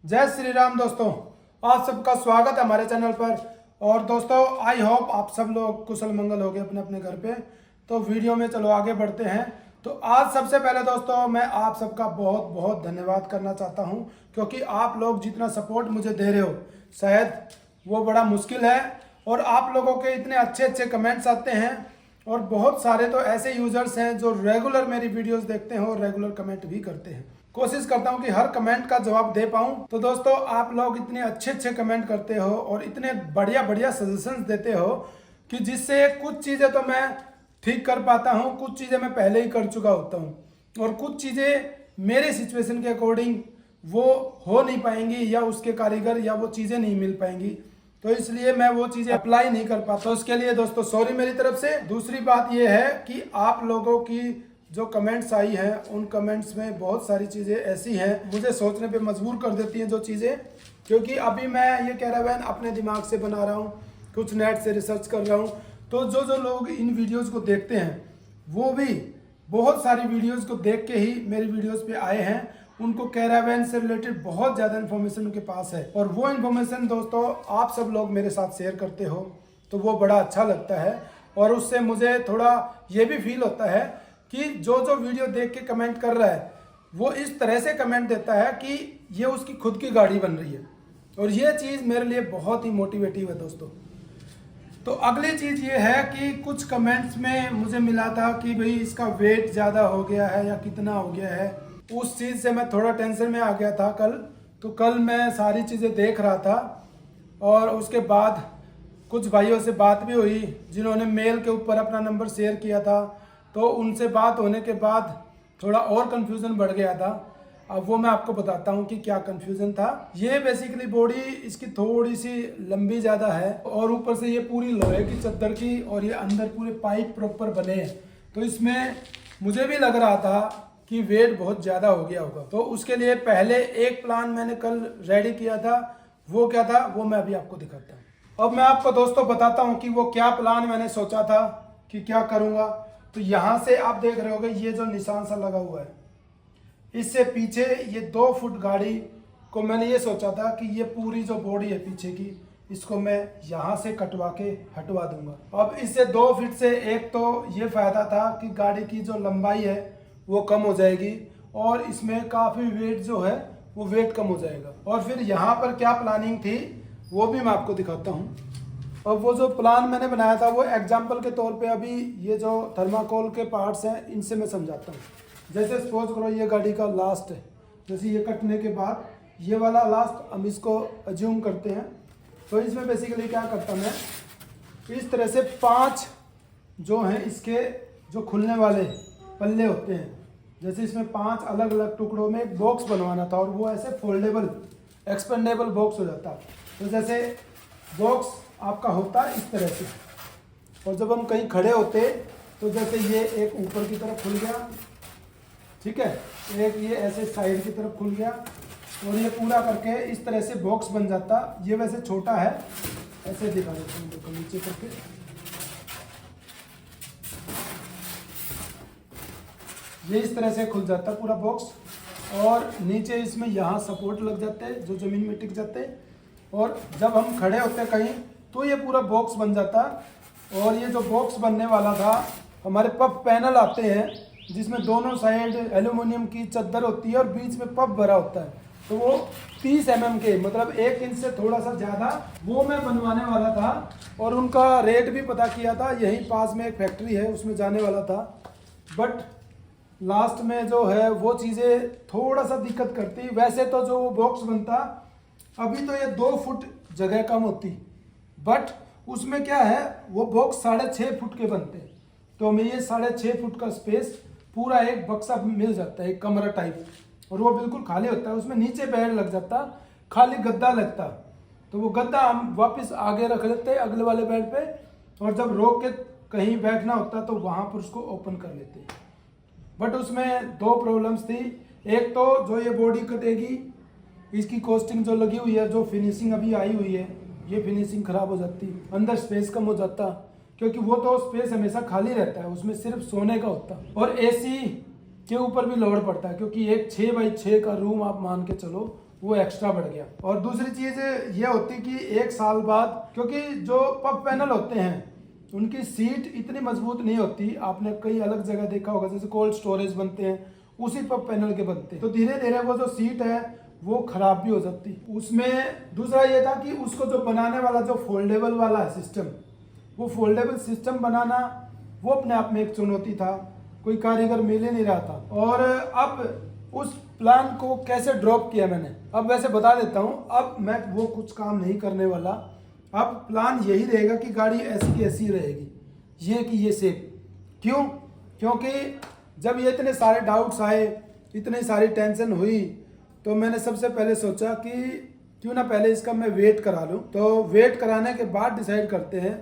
जय श्री राम दोस्तों, आप सबका स्वागत है हमारे चैनल पर। और दोस्तों आई होप आप सब लोग कुशल मंगल हो गए अपने अपने घर पे। तो वीडियो में चलो आगे बढ़ते हैं। तो आज सबसे पहले दोस्तों मैं आप सबका बहुत बहुत धन्यवाद करना चाहता हूं, क्योंकि आप लोग जितना सपोर्ट मुझे दे रहे हो शायद वो बड़ा मुश्किल है। और आप लोगों के इतने अच्छे अच्छे कमेंट्स आते हैं, और बहुत सारे तो ऐसे यूजर्स हैं जो रेगुलर मेरी वीडियोस देखते हैं और रेगुलर कमेंट भी करते हैं। कोशिश करता हूं कि हर कमेंट का जवाब दे पाऊं। तो दोस्तों आप लोग इतने अच्छे अच्छे कमेंट करते हो और इतने बढ़िया बढ़िया सजेशंस देते हो कि जिससे कुछ चीज़ें तो मैं ठीक कर पाता हूं, कुछ चीज़ें मैं पहले ही कर चुका होता हूं, और कुछ चीज़ें मेरे सिचुएशन के अकॉर्डिंग वो हो नहीं पाएंगी, या उसके कारीगर या वो चीज़ें नहीं मिल पाएंगी, तो इसलिए मैं वो चीज़ें अप्लाई नहीं कर पाता। तो उसके लिए दोस्तों सॉरी मेरी तरफ से। दूसरी बात ये है कि आप लोगों की जो कमेंट्स आई हैं उन कमेंट्स में बहुत सारी चीज़ें ऐसी हैं मुझे सोचने पे मजबूर कर देती हैं जो चीज़ें, क्योंकि अभी मैं ये कैरावैन अपने दिमाग से बना रहा हूँ, कुछ नेट से रिसर्च कर रहा हूँ। तो जो जो लोग इन वीडियोज़ को देखते हैं वो भी बहुत सारी वीडियोज़ को देख के ही मेरी वीडियोज़ पे आए हैं। उनको कैरावैन से रिलेटेड बहुत ज़्यादा इन्फॉर्मेशन उनके पास है, और वो इन्फॉर्मेशन दोस्तों आप सब लोग मेरे साथ शेयर करते हो तो वो बड़ा अच्छा लगता है। और उससे मुझे थोड़ा ये भी फील होता है कि जो जो वीडियो देख के कमेंट कर रहा है वो इस तरह से कमेंट देता है कि ये उसकी खुद की गाड़ी बन रही है, और ये चीज़ मेरे लिए बहुत ही मोटिवेटिव है दोस्तों। तो अगली चीज़ ये है कि कुछ कमेंट्स में मुझे मिला था कि भाई इसका वेट ज़्यादा हो गया है या कितना हो गया है। उस चीज़ से मैं थोड़ा टेंशन में आ गया था कल। तो कल मैं सारी चीज़ें देख रहा था, और उसके बाद कुछ भाइयों से बात भी हुई जिन्होंने मेल के ऊपर अपना नंबर शेयर किया था। तो उनसे बात होने के बाद थोड़ा और कन्फ्यूज़न बढ़ गया था। अब वो मैं आपको बताता हूँ कि क्या कन्फ्यूज़न था। ये बेसिकली बॉडी इसकी थोड़ी सी लंबी ज़्यादा है, और ऊपर से ये पूरी लोहे की चद्दर की, और ये अंदर पूरे पाइप प्रॉपर बने हैं। तो इसमें मुझे भी लग रहा था कि वेट बहुत ज़्यादा हो गया होगा। तो उसके लिए पहले एक प्लान मैंने कल रेडी किया था। वो क्या था वो मैं अभी आपको दिखाता हूँ। अब मैं आपको दोस्तों बताता हूँ कि वो क्या प्लान मैंने सोचा था कि क्या करूँगा। तो यहाँ से आप देख रहे होगे ये जो निशान सा लगा हुआ है, इससे पीछे ये 2 फुट गाड़ी को मैंने ये सोचा था कि ये पूरी जो बॉडी है पीछे की, इसको मैं यहाँ से कटवा के हटवा दूंगा। अब इससे 2 फीट से एक तो ये फायदा था कि गाड़ी की जो लंबाई है वो कम हो जाएगी, और इसमें काफ़ी वेट जो है वो वेट कम हो जाएगा। और फिर यहाँ पर क्या प्लानिंग थी वो भी मैं आपको दिखाता हूँ। और वो जो प्लान मैंने बनाया था वो एग्जाम्पल के तौर पे अभी ये जो थर्माकोल के पार्ट्स हैं इनसे मैं समझाता हूँ। जैसे सपोज करो ये गाड़ी का लास्ट है, जैसे ये कटने के बाद ये वाला लास्ट हम इसको अज्यूम करते हैं। तो इसमें बेसिकली क्या करता मैं, इस तरह से 5 जो हैं इसके जो खुलने वाले पल्ले होते हैं, जैसे इसमें 5 अलग अलग टुकड़ों में एक बॉक्स बनवाना था, और वो ऐसे फोल्डेबल एक्सपेंडेबल बॉक्स हो जाता। तो जैसे बॉक्स आपका होता है इस तरह से, और जब हम कहीं खड़े होते तो जैसे ये एक ऊपर की तरफ खुल गया, ठीक है, एक ये ऐसे साइड की तरफ खुल गया, और ये पूरा करके इस तरह से बॉक्स बन जाता। ये वैसे छोटा है, ऐसे दिखा देता हूँ, देखो नीचे करके ये इस तरह से खुल जाता पूरा बॉक्स, और नीचे इसमें यहाँ सपोर्ट लग जाते हैं जो ज़मीन में टिक जाते हैं, और जब हम खड़े होते कहीं तो ये पूरा बॉक्स बन जाता। और ये जो बॉक्स बनने वाला था, हमारे पफ पैनल आते हैं जिसमें दोनों साइड एल्यूमिनियम की चद्दर होती है और बीच में पफ भरा होता है। तो वो 30 mm के, मतलब 1 इंच से थोड़ा सा ज़्यादा, वो मैं बनवाने वाला था। और उनका रेट भी पता किया था, यहीं पास में एक फैक्ट्री है उसमें जाने वाला था। बट लास्ट में जो है वो चीज़ें थोड़ा सा दिक्कत करती। वैसे तो जो वो बॉक्स बनता, अभी तो ये 2 फुट जगह कम होती, बट उसमें क्या है वो बॉक्स 6.5 फुट के बनते हैं। तो हमें ये 6.5 फुट का स्पेस पूरा एक बक्सा मिल जाता है, एक कमरा टाइप, और वो बिल्कुल खाली होता है। उसमें नीचे बेड लग जाता, खाली गद्दा लगता। तो वो गद्दा हम वापस आगे रख लेते अगले वाले बेड पे, और जब रोक के कहीं बैठना होता तो वहाँ पर उसको ओपन कर लेते। बट उसमें 2 प्रॉब्लम्स थी। एक तो जो ये बॉडी कटेगी, इसकी कॉस्टिंग जो लगी हुई है, जो फिनिशिंग अभी आई हुई है, ये फिनिशिंग खराब हो जाती, अंदर स्पेस कम हो जाता, क्योंकि वो तो स्पेस हमेशा खाली रहता है, उसमें सिर्फ सोने का होता। और एसी के ऊपर भी लोड पड़ता है, क्योंकि एक 6 बाई 6 का रूम आप मान के चलो वो एक्स्ट्रा बढ़ गया। और दूसरी चीज़ ये होती कि 1 साल बाद, क्योंकि जो पब पैनल होते हैं उनकी सीट इतनी मजबूत नहीं होती, आपने कई अलग जगह देखा होगा, जैसे कोल्ड स्टोरेज बनते हैं उसी पब पैनल के बनते हैं, तो धीरे धीरे वो जो सीट है वो खराब भी हो जाती। उसमें दूसरा ये था कि उसको जो बनाने वाला जो फोल्डेबल वाला है सिस्टम, वो फोल्डेबल सिस्टम बनाना वो अपने आप में एक चुनौती था, कोई कारीगर मिल ही नहीं रहा था। और अब उस प्लान को कैसे ड्रॉप किया मैंने, अब वैसे बता देता हूँ। अब मैं वो कुछ काम नहीं करने वाला, अब प्लान यही रहेगा कि गाड़ी ऐसी की ऐसी रहेगी, ये कि ये सेफ। क्यों? क्योंकि जब ये इतने सारे डाउट्स आए, इतनी सारी टेंशन हुई, तो मैंने सबसे पहले सोचा कि क्यों ना पहले इसका मैं वेट करा लूँ। तो वेट कराने के बाद डिसाइड करते हैं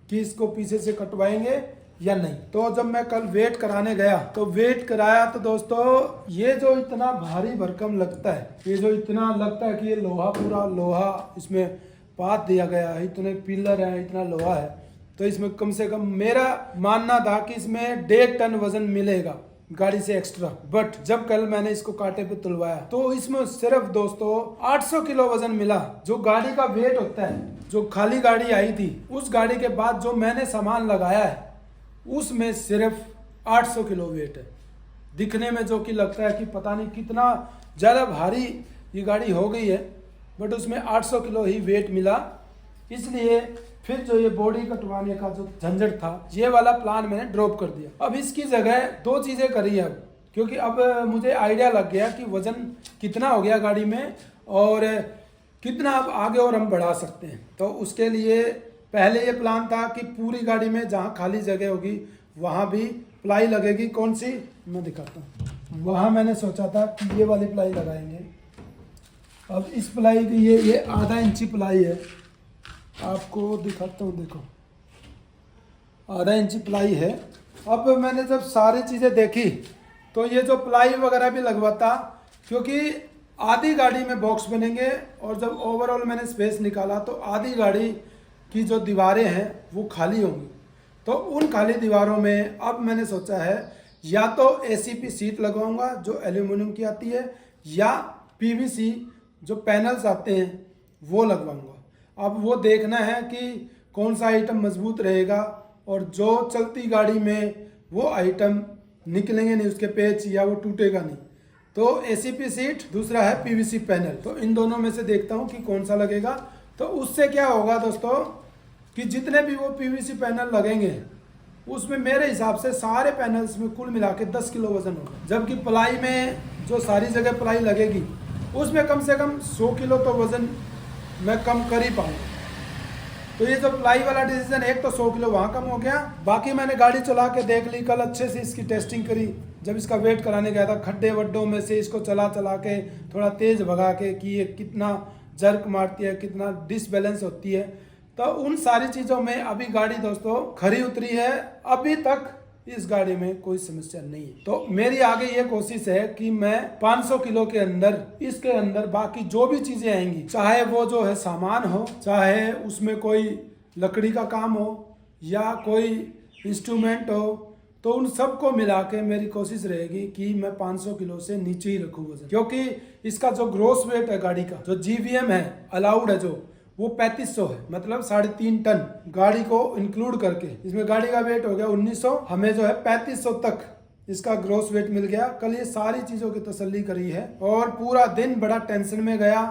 कि इसको पीछे से कटवाएंगे या नहीं। तो जब मैं कल वेट कराने गया तो वेट कराया तो दोस्तों ये जो इतना भारी भरकम लगता है, ये जो इतना लगता है कि ये लोहा, पूरा लोहा इसमें पात दिया गया है, इतने पिलर है, इतना लोहा है, तो इसमें कम से कम मेरा मानना था कि इसमें 1.5 टन वजन मिलेगा गाड़ी से एक्स्ट्रा। बट जब कल मैंने इसको कांटे पे तुलवाया तो इसमें सिर्फ दोस्तों 800 किलो वजन मिला। जो गाड़ी का वेट होता है, जो खाली गाड़ी आई थी उस गाड़ी के बाद जो मैंने सामान लगाया है उसमें सिर्फ 800 किलो वेट है। दिखने में जो कि लगता है कि पता नहीं कितना ज़्यादा भारी ये गाड़ी हो गई है, बट उसमें 800 किलो ही वेट मिला। इसलिए फिर जो ये बॉडी कटवाने का जो झंझट था, ये वाला प्लान मैंने ड्रॉप कर दिया। अब इसकी जगह 2 चीज़ें करी अब, क्योंकि अब मुझे आइडिया लग गया कि वज़न कितना हो गया गाड़ी में और कितना अब आगे और हम बढ़ा सकते हैं। तो उसके लिए पहले ये प्लान था कि पूरी गाड़ी में जहाँ खाली जगह होगी वहाँ भी प्लाई लगेगी। कौन सी, मैं दिखाता हूँ। वहाँ मैंने सोचा था कि ये वाली प्लाई लगाएंगे। अब इस प्लाई की ये आधा इंची प्लाई है, आपको दिखाता हूँ, देखो आधा इंची प्लाई है। अब मैंने जब सारी चीज़ें देखी तो ये जो प्लाई वगैरह भी लगवाता, क्योंकि आधी गाड़ी में बॉक्स बनेंगे और जब ओवरऑल मैंने स्पेस निकाला तो आधी गाड़ी की जो दीवारें हैं वो खाली होंगी। तो उन खाली दीवारों में अब मैंने सोचा है या तो एसीपी सीट लगवाऊंगा जो एल्यूमिनियम की आती है, या पीवीसी जो पैनल्स आते हैं वो लगवाऊंगा। अब वो देखना है कि कौन सा आइटम मजबूत रहेगा और जो चलती गाड़ी में वो आइटम निकलेंगे नहीं, उसके पेच, या वो टूटेगा नहीं। तो एसीपी सीट, दूसरा है पीवीसी पैनल। तो इन दोनों में से देखता हूँ कि कौन सा लगेगा। तो उससे क्या होगा दोस्तों कि जितने भी वो पीवीसी पैनल लगेंगे उसमें मेरे हिसाब से सारे पैनल्स में कुल मिला के 10 किलो वजन होगा, जबकि प्लाई में जो सारी जगह प्लाई लगेगी उसमें कम से कम 100 किलो तो वजन मैं कम कर ही पाऊँगा। तो ये जो प्लाई वाला डिसीजन, एक तो 100 किलो वहाँ कम हो गया। बाकी मैंने गाड़ी चला के देख ली, कल अच्छे से इसकी टेस्टिंग करी। जब इसका वेट कराने गया था, खड्डे वड्डों में से इसको चला के थोड़ा तेज़ भगा के कि ये कितना जर्क मारती है, कितना डिसबैलेंस होती है। तो उन सारी चीज़ों में अभी गाड़ी दोस्तों खरी उतरी है। अभी तक इस गाड़ी में कोई समस्या नहीं है। तो मेरी आगे ये कोशिश है कि मैं 500 किलो के अंदर, इसके अंदर बाकी जो भी चीज़ें आएंगी, चाहे वो जो है सामान हो, चाहे उसमें कोई लकड़ी का काम हो या कोई इंस्ट्रूमेंट हो, तो उन सबको मिला के मेरी कोशिश रहेगी कि मैं 500 किलो से नीचे ही रखूँ वजन। क्योंकि इसका जो ग्रॉस वेट है गाड़ी का, जो जीवीएम है अलाउड है जो, वो 3500 है, मतलब 3.5 टन गाड़ी को इंक्लूड करके। इसमें गाड़ी का वेट हो गया 1900, हमें जो है 3500 तक इसका ग्रॉस वेट मिल गया। कल ये सारी चीज़ों की तसल्ली करी है और पूरा दिन बड़ा टेंशन में गया।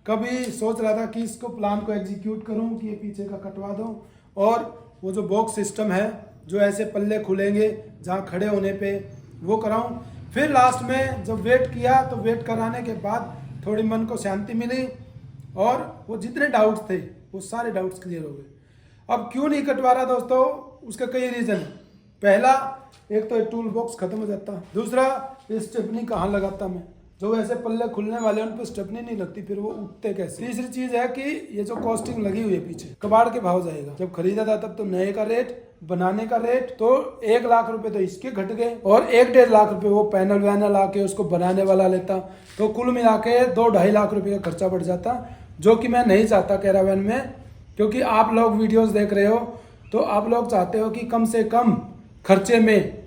कभी सोच रहा था कि इसको प्लान को एग्जीक्यूट करूं कि ये पीछे का कटवा दूं, और वो जो बॉक्स सिस्टम है जो ऐसे पल्ले खुलेंगे जहाँ खड़े होने पे, वो कराऊं। फिर लास्ट में जब वेट किया तो वेट कराने के बाद थोड़ी मन को शांति मिली और वो जितने डाउट्स थे वो सारे डाउट्स क्लियर हो गए। अब क्यों नहीं कटवा रहा दोस्तों, उसका कई रीज़न है। पहला, एक तो टूल बॉक्स खत्म हो जाता, दूसरा स्टेपनी कहाँ लगाता मैं, जो ऐसे पल्ले खुलने वाले उन पर स्टेपनी नहीं लगती, फिर वो उठते कैसे। तीसरी चीज़ है कि ये जो कॉस्टिंग लगी हुई है पीछे, कबाड़ के भाव जाएगा। जब खरीदा था तब तो नए का रेट, बनाने का रेट तो 1 लाख रुपए तो इसके घट गए और 1-1.5 लाख रुपए वो पैनल वैनल आके उसको बनाने वाला लेता, तो कुल मिला के 2-2.5 लाख रुपए का खर्चा बढ़ जाता, जो कि मैं नहीं चाहता कैरावैन में। क्योंकि आप लोग वीडियोस देख रहे हो तो आप लोग चाहते हो कि कम से कम खर्चे में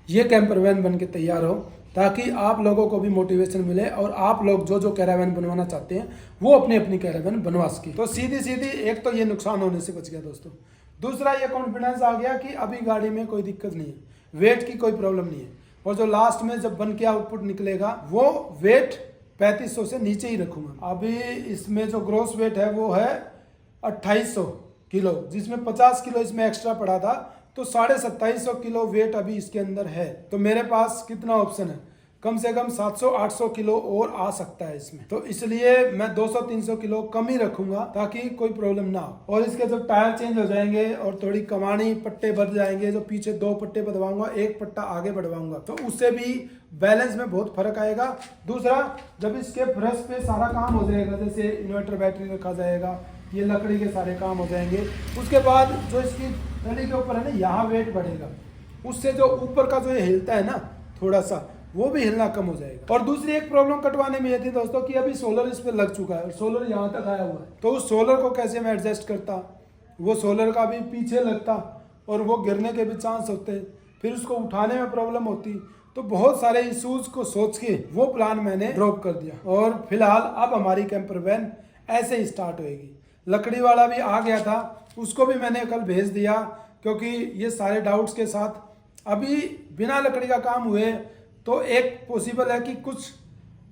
ये कैंपर वैन बन के तैयार हो। ताकि आप लोगों को भी मोटिवेशन मिले और आप लोग जो जो कैरावैन बनवाना चाहते हैं वो अपनी अपनी कैरावैन बनवा सके। तो सीधी सीधी एक तो ये नुकसान होने से बच गया दोस्तों। दूसरा ये कॉन्फिडेंस आ गया कि अभी गाड़ी में कोई दिक्कत नहीं है, वेट की कोई प्रॉब्लम नहीं है, और जो लास्ट में जब बन के आउटपुट निकलेगा वो वेट 3500 से नीचे ही रखूंगा। अभी इसमें जो ग्रॉस वेट है वो है 2800 किलो, जिसमें 50 किलो इसमें एक्स्ट्रा पड़ा था, तो 2750 किलो वेट अभी इसके अंदर है। तो मेरे पास कितना ऑप्शन है, कम से कम 700-800 किलो और आ सकता है इसमें। तो इसलिए मैं 200-300 किलो कम ही रखूंगा ताकि कोई प्रॉब्लम ना हो। और इसके जब टायर चेंज हो जाएंगे और थोड़ी कमानी पट्टे बढ़ जाएंगे, जो पीछे 2 पट्टे बढ़वाऊंगा, 1 पट्टा आगे बढ़वाऊंगा, तो उससे भी बैलेंस में बहुत फर्क आएगा। दूसरा, जब इसके ब्रश पे सारा काम हो जाएगा, जैसे इन्वर्टर बैटरी रखा जाएगा, ये लकड़ी के सारे काम हो जाएंगे, उसके बाद जो इसकी नली के ऊपर है ना, यहाँ वेट बढ़ेगा, उससे जो ऊपर का जो ये हिलता है ना थोड़ा सा, वो भी हिलना कम हो जाएगा। और दूसरी एक प्रॉब्लम कटवाने में ये थी दोस्तों कि अभी सोलर इस पे लग चुका है और सोलर यहाँ तक आया हुआ है, तो उस सोलर को कैसे मैं एडजस्ट करता, वो सोलर का भी पीछे लगता और वो गिरने के भी चांस होते, फिर उसको उठाने में प्रॉब्लम होती। तो बहुत सारे इशूज को सोच के वो प्लान मैंने ड्रॉप कर दिया और फिलहाल अब हमारी कैंपर वैन ऐसे ही स्टार्ट होएगी। लकड़ी वाला भी आ गया था, उसको भी मैंने कल भेज दिया, क्योंकि ये सारे डाउट्स के साथ अभी बिना लकड़ी का काम हुए तो एक पॉसिबल है कि कुछ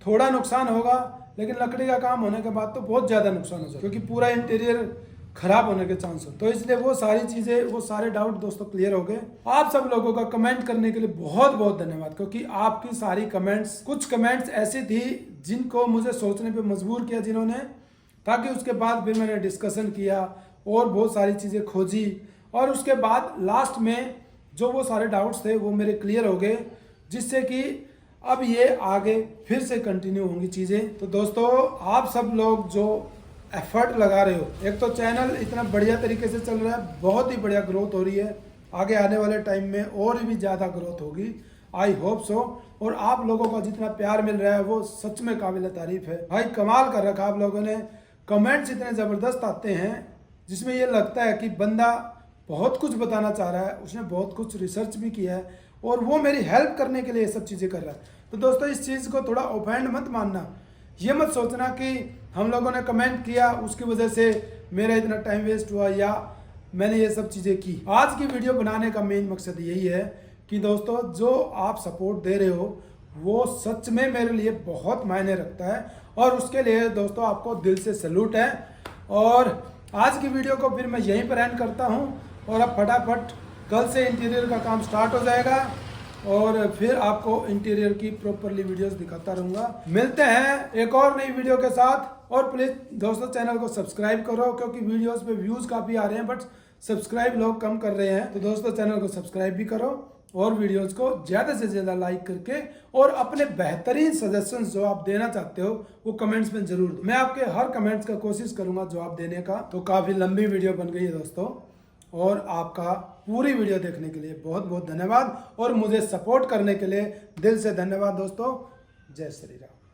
थोड़ा नुकसान होगा, लेकिन लकड़ी का काम होने के बाद तो बहुत ज़्यादा नुकसान हो जाएगा, क्योंकि पूरा इंटीरियर खराब होने के चांस हो। तो इसलिए वो सारी चीज़ें, वो सारे डाउट दोस्तों क्लियर हो गए। आप सब लोगों का कमेंट करने के लिए बहुत बहुत धन्यवाद, क्योंकि आपकी सारी कमेंट्स, कुछ कमेंट्स ऐसी थी जिनको मुझे सोचने पर मजबूर किया जिन्होंने, ताकि उसके बाद फिर मैंने डिस्कशन किया और बहुत सारी चीज़ें खोजी, और उसके बाद लास्ट में जो वो सारे डाउट्स थे वो मेरे क्लियर हो गए, जिससे कि अब ये आगे फिर से कंटिन्यू होंगी चीज़ें। तो दोस्तों, आप सब लोग जो एफर्ट लगा रहे हो, एक तो चैनल इतना बढ़िया तरीके से चल रहा है, बहुत ही बढ़िया ग्रोथ हो रही है, आगे आने वाले टाइम में और भी ज़्यादा ग्रोथ होगी, आई होप सो। और आप लोगों का जितना प्यार मिल रहा है वो सच में काबिल तारीफ है भाई, कमाल कर रखा आप लोगों ने। कमेंट्स इतने ज़बरदस्त आते हैं जिसमें ये लगता है कि बंदा बहुत कुछ बताना चाह रहा है, उसने बहुत कुछ रिसर्च भी किया है और वो मेरी हेल्प करने के लिए ये सब चीज़ें कर रहा है। तो दोस्तों, इस चीज़ को थोड़ा ऑफेंड मत मानना, ये मत सोचना कि हम लोगों ने कमेंट किया उसकी वजह से मेरा इतना टाइम वेस्ट हुआ या मैंने ये सब चीज़ें की। आज की वीडियो बनाने का मेन मकसद यही है कि दोस्तों, जो आप सपोर्ट दे रहे हो वो सच में मेरे लिए बहुत मायने रखता है, और उसके लिए दोस्तों आपको दिल से सैल्यूट है। और आज की वीडियो को फिर मैं यहीं पर एंड करता हूं, और अब फटाफट कल से इंटीरियर का काम स्टार्ट हो जाएगा और फिर आपको इंटीरियर की प्रॉपरली वीडियोस दिखाता रहूँगा। मिलते हैं एक और नई वीडियो के साथ, और प्लीज़ दोस्तों चैनल को सब्सक्राइब करो, क्योंकि वीडियोस पे व्यूज़ काफ़ी आ रहे हैं बट सब्सक्राइब लोग कम कर रहे हैं। तो दोस्तों चैनल को सब्सक्राइब भी करो और वीडियोस को ज़्यादा से ज़्यादा लाइक करके, और अपने बेहतरीन सजेशंस जो आप देना चाहते हो वो कमेंट्स में ज़रूर दो। मैं आपके हर कमेंट्स का कोशिश करूँगा जवाब देने का। तो काफ़ी लंबी वीडियो बन गई है दोस्तों, और आपका पूरी वीडियो देखने के लिए बहुत बहुत धन्यवाद, और मुझे सपोर्ट करने के लिए दिल से धन्यवाद दोस्तों। जय श्री राम।